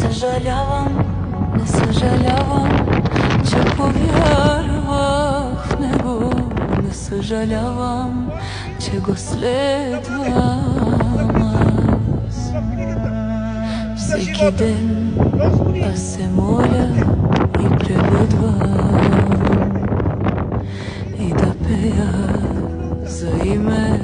Съжалявам, не съжалявам, че повярвах в него. Не съжалявам, че го следвам аз. Всеки ден аз се моля и пребъдвам и да пея за име